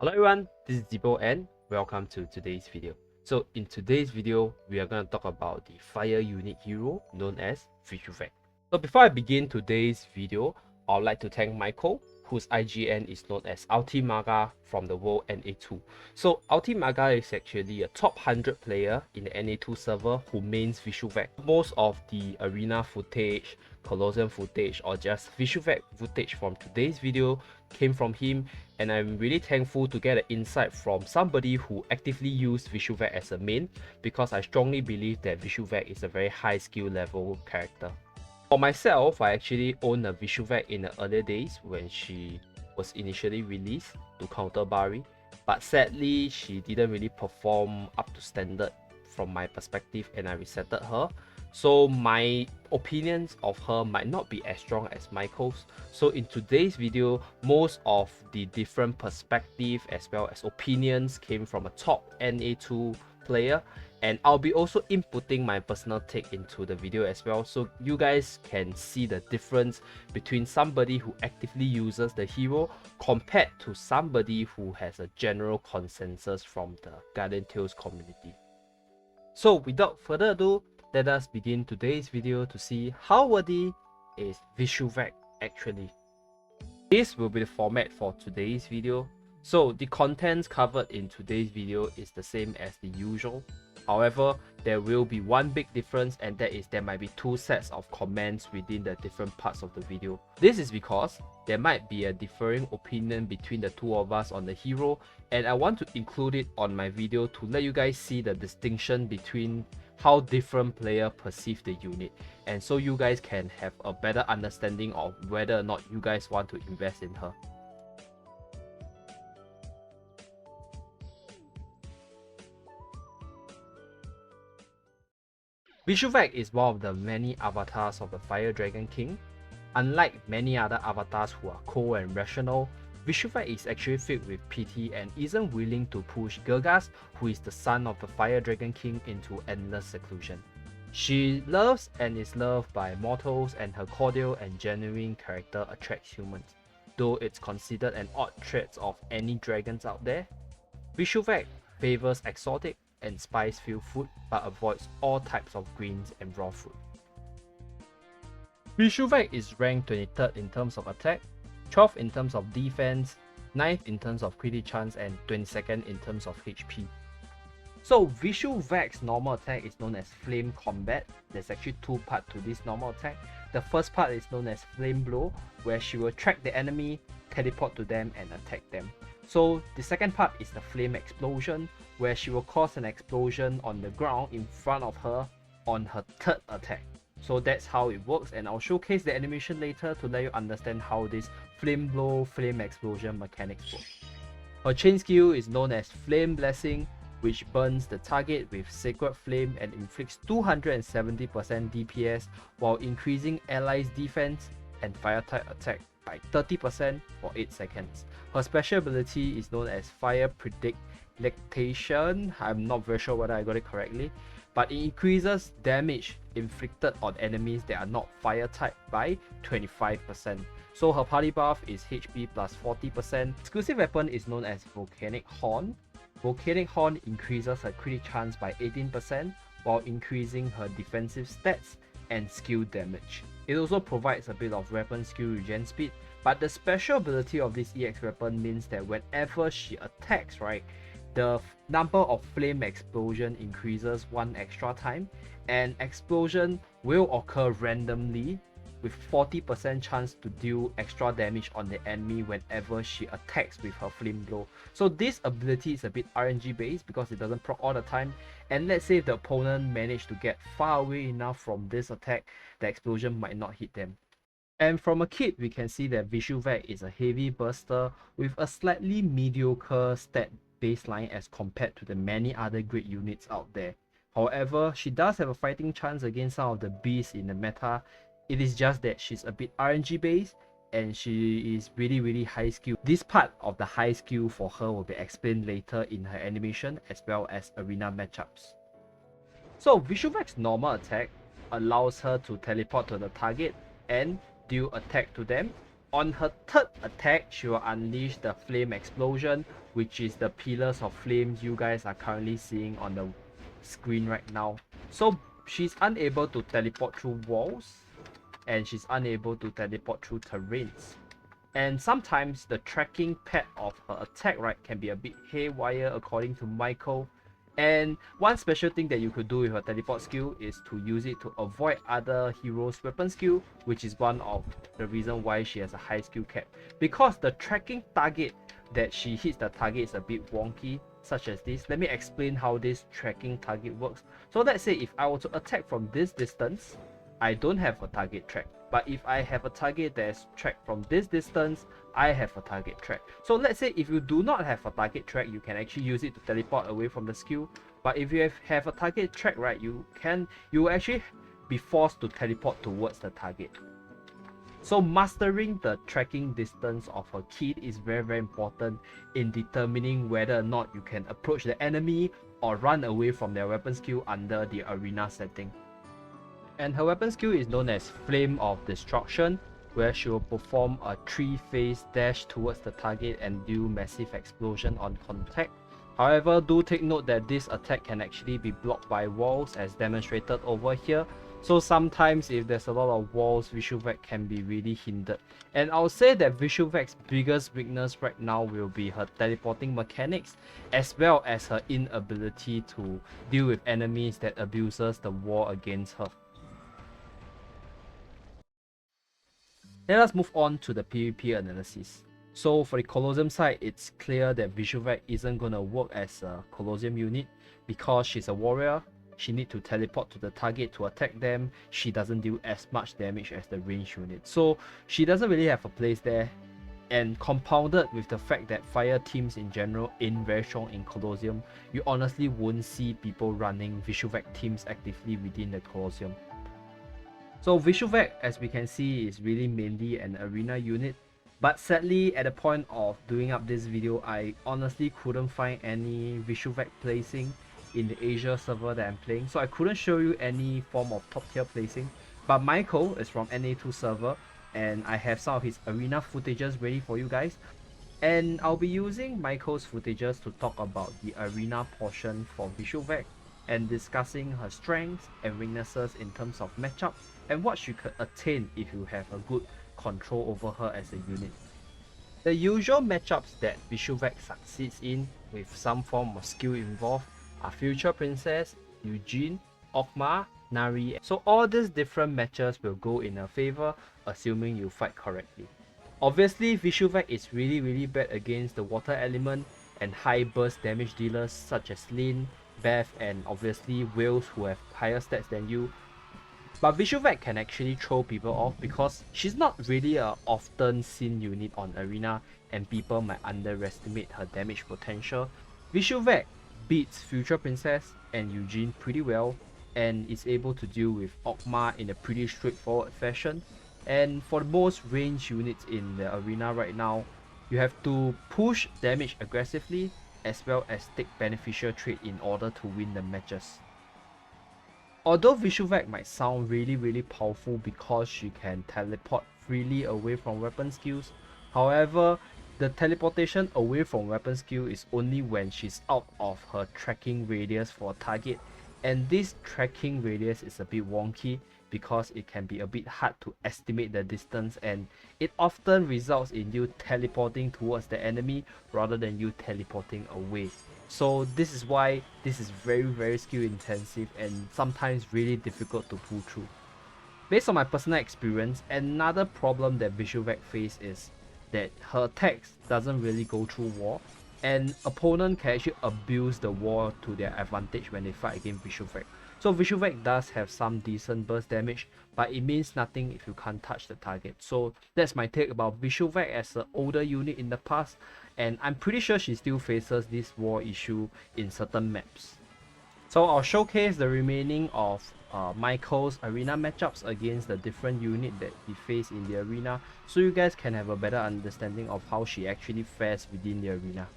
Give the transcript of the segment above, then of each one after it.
Hello everyone, this is Zeeebo and welcome to today's video. So in today's video, we are going to talk about the fire unit hero known as Vishuvac. So before I begin today's video, I would like to thank Michael, whose IGN is known as Ultimaga from the world NA2. So Ultimaga is actually a top 100 player in the NA2 server who mains Vishuvac. Most of the arena footage, Colosseum footage, or just Vishuvac footage from today's video came from him, and I'm really thankful to get an insight from somebody who actively used Vishuvac as a main, because I strongly believe that Vishuvac is a very high skill level character. For myself, I actually owned a Vishuvac in the earlier days when she was initially released to counter Bari, but sadly she didn't really perform up to standard from my perspective and I resetted her. So my opinions of her might not be as strong as Michael's. So in today's video, most of the different perspective as well as opinions came from a top NA2 player, and I'll be also inputting my personal take into the video as well, so you guys can see the difference between somebody who actively uses the hero compared to somebody who has a general consensus from the Guardian Tales community. So without further ado, let us begin today's video to see how worthy is Vishuvac actually. This will be the format for today's video. So the contents covered in today's video is the same as the usual. However, there will be one big difference, and that is there might be two sets of comments within the different parts of the video. This is because there might be a differing opinion between the two of us on the hero, and I want to include it on my video to let you guys see the distinction between how different players perceive the unit, and so you guys can have a better understanding of whether or not you guys want to invest in her. Vishuvac is one of the many avatars of the Fire Dragon King. Unlike many other avatars who are cold and rational, Vishuvac is actually filled with pity and isn't willing to push Gergas, who is the son of the Fire Dragon King, into endless seclusion. She loves and is loved by mortals, and her cordial and genuine character attracts humans. Though it's considered an odd trait of any dragons out there, Vishuvac favors exotic and spice-filled food, but avoids all types of greens and raw fruit. Vishuvac is ranked 23rd in terms of attack, 12th in terms of defense, 9th in terms of crit chance, and 22nd in terms of HP. So Vishuvac's normal attack is known as Flame Combat. There's actually two parts to this normal attack. The first part is known as Flame Blow, where she will track the enemy, teleport to them, and attack them. So the second part is the Flame Explosion, where she will cause an explosion on the ground in front of her on her third attack. So that's how it works, and I'll showcase the animation later to let you understand how this Flame Blow, Flame Explosion mechanics work. Her chain skill is known as Flame Blessing, which burns the target with Sacred Flame and inflicts 270% DPS while increasing allies' defense and fire type attack by 30% for 8 seconds. Her special ability is known as Fire Predilectation. I'm not very sure whether I got it correctly, but it increases damage inflicted on enemies that are not fire type by 25%. So her party buff is HP plus 40%. Exclusive weapon is known as Volcanic Horn. Volcanic Horn increases her crit chance by 18% while increasing her defensive stats and skill damage. It also provides a bit of weapon skill regen speed, but the special ability of this EX weapon means that whenever she attacks, right, the number of flame explosion increases 1 extra time, and explosion will occur randomly with 40% chance to deal extra damage on the enemy whenever she attacks with her Flame Blow. So this ability is a bit RNG based because it doesn't proc all the time, and let's say if the opponent managed to get far away enough from this attack, the explosion might not hit them. And from a kit, we can see that Vishuvac is a heavy burster with a slightly mediocre stat baseline as compared to the many other great units out there. However, she does have a fighting chance against some of the beasts in the meta. It is just that she's a bit RNG based and she is really high skill. This part of the high skill for her will be explained later in her animation as well as arena matchups. So Vishuvac's normal attack allows her to teleport to the target and deal attack to them, On her third attack, she will unleash the Flame Explosion, which is the pillars of flames you guys are currently seeing on the screen right now. So she's unable to teleport through walls, and she's unable to teleport through terrains. And sometimes the tracking pad of her attack, right, can be a bit haywire according to Michael. And one special thing that you could do with her teleport skill is to use it to avoid other heroes' weapon skill, which is one of the reason why she has a high skill cap. Because the tracking target that she hits the target is a bit wonky, such as this. Let me explain how this tracking target works. So let's say if I were to attack from this distance, I don't have a target track. But if I have a target that's tracked from this distance, I have a target track. So let's say if you do not have a target track, you can actually use it to teleport away from the skill. But if you have a target track, right, you will actually be forced to teleport towards the target. So mastering the tracking distance of her kit is very important in determining whether or not you can approach the enemy or run away from their weapon skill under the arena setting. And her weapon skill is known as Flame of Destruction, where she will perform a 3-phase dash towards the target and do massive explosion on contact. However, do take note that this attack can actually be blocked by walls as demonstrated over here. So sometimes if there's a lot of walls, Vishuvac can be really hindered. And I'll say that Vishuvac's biggest weakness right now will be her teleporting mechanics, as well as her inability to deal with enemies that abuses the wall against her. Let us move on to the PvP analysis. So for the Colosseum side, it's clear that Vishuvac isn't gonna work as a Colosseum unit because she's a warrior. She needs to teleport to the target to attack them. She doesn't deal as much damage as the range unit. So she doesn't really have a place there. And compounded with the fact that fire teams in general ain't very strong in Colosseum, you honestly won't see people running Vishuvac teams actively within the Colosseum. So Vishuvac, as we can see, is really mainly an arena unit. But sadly, at the point of doing up this video, I honestly couldn't find any Vishuvac placing in the Asia server that I'm playing. So I couldn't show you any form of top tier placing. But Michael is from NA2 server, and I have some of his arena footages ready for you guys. And I'll be using Michael's footages to talk about the arena portion for Vishuvac and discussing her strengths and weaknesses in terms of matchup and what she could attain if you have a good control over her as a unit. The usual matchups that Vishuvac succeeds in with some form of skill involved are Future Princess, Eugene, Okma, Nari. So all these different matches will go in her favor, assuming you fight correctly. Obviously, Vishuvac is really bad against the water element and high burst damage dealers such as Lin, Beth, and obviously whales who have higher stats than you. But Vishuvac can actually throw people off because she's not really a often seen unit on arena and people might underestimate her damage potential. Vishuvac beats Future Princess and Eugene pretty well and is able to deal with Okma in a pretty straightforward fashion. And for the most range units in the arena right now, you have to push damage aggressively as well as take beneficial trade in order to win the matches. Although Vishuvac might sound really powerful because she can teleport freely away from weapon skills, however, the teleportation away from weapon skill is only when she's out of her tracking radius for a target, and this tracking radius is a bit wonky because it can be a bit hard to estimate the distance and it often results in you teleporting towards the enemy rather than you teleporting away. So this is why this is very skill intensive and sometimes really difficult to pull through. Based on my personal experience, another problem that Vishuvac face is that her attacks doesn't really go through wall, and opponent can actually abuse the wall to their advantage when they fight against Vishuvac. So Vishuvac does have some decent burst damage, but it means nothing if you can't touch the target. So that's my take about Vishuvac as an older unit in the past, and I'm pretty sure she still faces this wall issue in certain maps. So I'll showcase the remaining of Michael's arena matchups against the different unit that he faced in the arena, so you guys can have a better understanding of how she actually fares within the arena.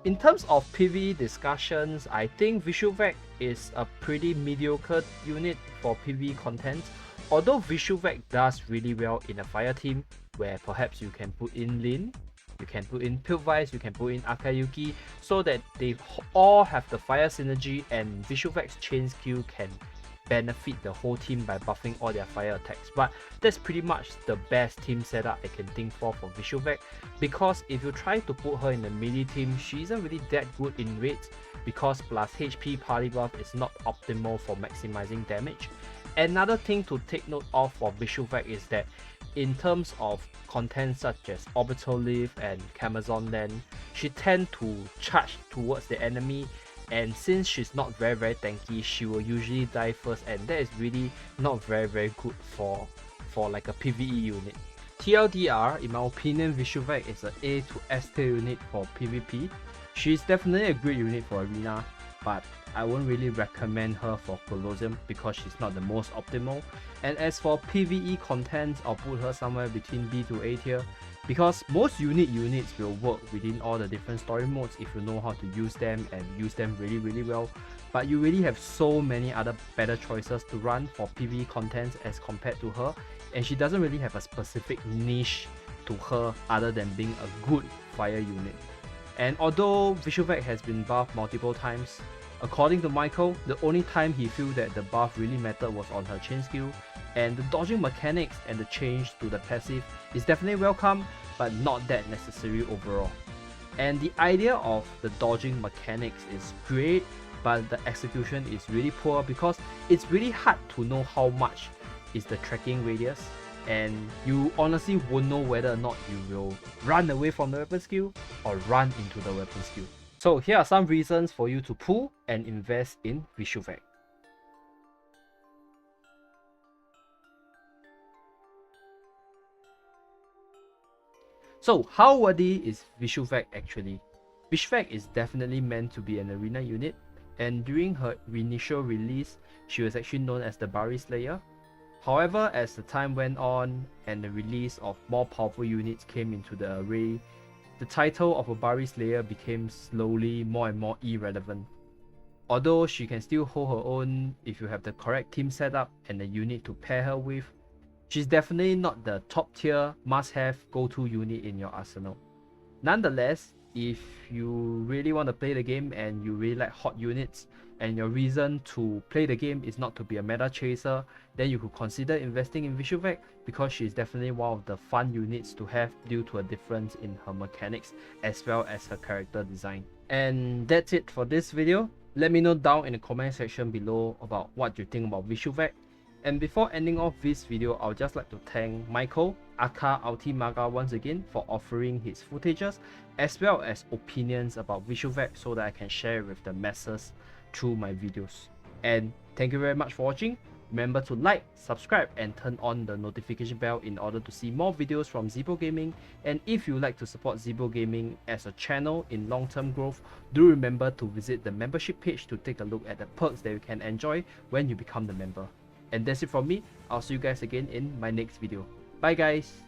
In terms of PvE discussions, I think Vishuvak is a pretty mediocre unit for PvE content. Although Vishuvak does really well in a fire team, where perhaps you can put in Lin, you can put in Pilvice, you can put in Akayuki, so that they all have the fire synergy and Vishuvak's chain skill can benefit the whole team by buffing all their fire attacks. But that's pretty much the best team setup I can think for Vishuvak, because if you try to put her in the melee team, she isn't really that good in raids, because plus HP party buff is not optimal for maximizing damage. Another thing to take note of for Vishuvak is that in terms of content such as Orbital Lift and Camazon Land, she tends to charge towards the enemy, and since she's not very tanky, she will usually die first, and that is really not very good for like a PvE unit. TLDR, in my opinion, Vishuvak is an A to S tier unit for PvP. She's definitely a great unit for Arena, but I won't really recommend her for Colosseum because she's not the most optimal. And as for PvE content, I'll put her somewhere between B to A tier, because most units will work within all the different story modes if you know how to use them and use them really well. But you really have so many other better choices to run for PvE content as compared to her, and she doesn't really have a specific niche to her other than being a good fire unit. And although Vishuvak has been buffed multiple times, according to Michael, the only time he feel that the buff really mattered was on her chain skill, and the dodging mechanics and the change to the passive is definitely welcome, but not that necessary overall. And the idea of the dodging mechanics is great, but the execution is really poor because it's really hard to know how much is the tracking radius, and you honestly won't know whether or not you will run away from the weapon skill or run into the weapon skill. So here are some reasons for you to pull and invest in Vishuvak. So how worthy is Vishuvak actually? Vishuvak is definitely meant to be an arena unit, and during her initial release, she was actually known as the Bari Slayer. However, as the time went on and the release of more powerful units came into the array, the title of a Bari Slayer became slowly more and more irrelevant. Although she can still hold her own if you have the correct team setup and a unit to pair her with, she's definitely not the top tier must-have go-to unit in your arsenal. Nonetheless, if you really want to play the game and you really like hot units, and your reason to play the game is not to be a meta chaser, then you could consider investing in Vishuvak, because she is definitely one of the fun units to have due to a difference in her mechanics as well as her character design. And that's it for this video. Let me know down in the comment section below about what you think about Vishuvak. And before ending off this video, I would just like to thank Michael, aka Ultimaga, once again for offering his footages as well as opinions about Vishuvac so that I can share with the masses through my videos. And thank you very much for watching. Remember to like, subscribe and turn on the notification bell in order to see more videos from Zeeebo Gaming. And if you would like to support Zeeebo Gaming as a channel in long-term growth, do remember to visit the membership page to take a look at the perks that you can enjoy when you become the member. And that's it from me. I'll see you guys again in my next video. Bye guys!